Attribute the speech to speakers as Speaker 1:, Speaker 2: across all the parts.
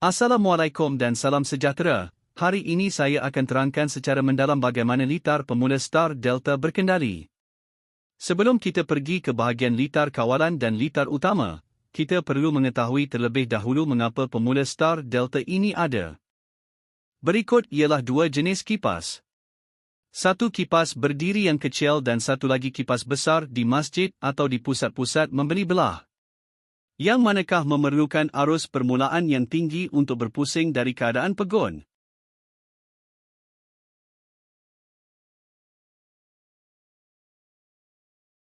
Speaker 1: Assalamualaikum dan salam sejahtera. Hari ini saya akan terangkan secara mendalam bagaimana litar pemula Star Delta berkendali. Sebelum kita pergi ke bahagian litar kawalan dan litar utama, kita perlu mengetahui terlebih dahulu mengapa pemula Star Delta ini ada. Berikut ialah dua jenis kipas. Satu kipas berdiri yang kecil dan satu lagi kipas besar di masjid atau di pusat-pusat membeli belah. Yang manakah memerlukan arus permulaan yang tinggi untuk berpusing dari keadaan pegun?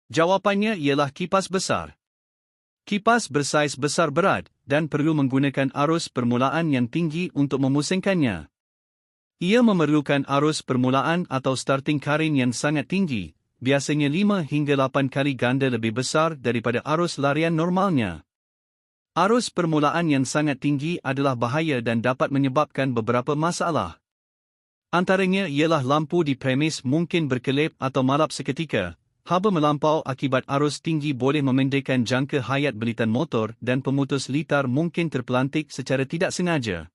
Speaker 1: Jawapannya ialah kipas besar. Kipas bersaiz besar berat dan perlu menggunakan arus permulaan yang tinggi untuk memusingkannya. Ia memerlukan arus permulaan atau starting current yang sangat tinggi, biasanya 5 hingga 8 kali ganda lebih besar daripada arus larian normalnya. Arus permulaan yang sangat tinggi adalah bahaya dan dapat menyebabkan beberapa masalah. Antaranya ialah lampu di premis mungkin berkelip atau malap seketika, haba melampau akibat arus tinggi boleh memendekkan jangka hayat belitan motor dan pemutus litar mungkin terpelantik secara tidak sengaja.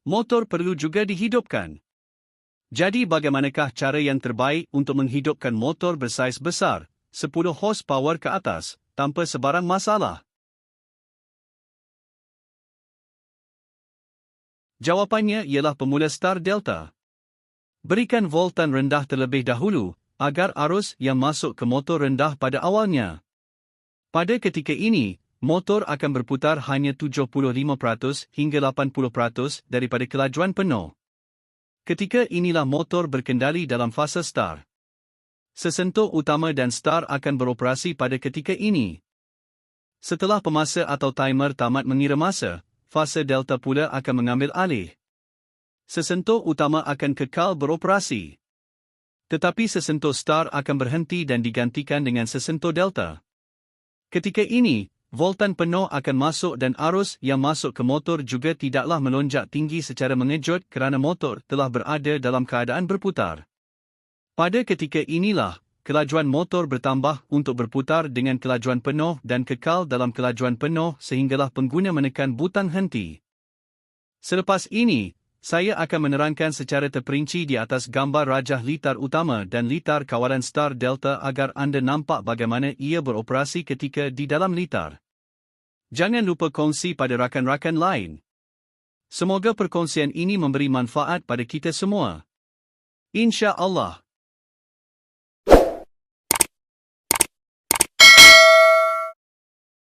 Speaker 1: Motor perlu juga dihidupkan. Jadi bagaimanakah cara yang terbaik untuk menghidupkan motor bersaiz besar, 10 horsepower ke atas, tanpa sebarang masalah? Jawapannya ialah pemula Star Delta. Berikan voltan rendah terlebih dahulu, agar arus yang masuk ke motor rendah pada awalnya. Pada ketika ini, motor akan berputar hanya 75% hingga 80% daripada kelajuan penuh. Ketika inilah motor berkendali dalam fasa start. Sesentuh utama dan start akan beroperasi pada ketika ini. Setelah pemasa atau timer tamat mengira masa, fasa delta pula akan mengambil alih. Sesentuh utama akan kekal beroperasi. Tetapi sesentuh start akan berhenti dan digantikan dengan sesentuh delta. Ketika ini, voltan penuh akan masuk dan arus yang masuk ke motor juga tidaklah melonjak tinggi secara mengejut kerana motor telah berada dalam keadaan berputar. Pada ketika inilah, kelajuan motor bertambah untuk berputar dengan kelajuan penuh dan kekal dalam kelajuan penuh sehinggalah pengguna menekan butang henti. Selepas ini, saya akan menerangkan secara terperinci di atas gambar rajah litar utama dan litar kawalan Star Delta agar anda nampak bagaimana ia beroperasi ketika di dalam litar. Jangan lupa kongsi pada rakan-rakan lain. Semoga perkongsian ini memberi manfaat pada kita semua. Insya Allah.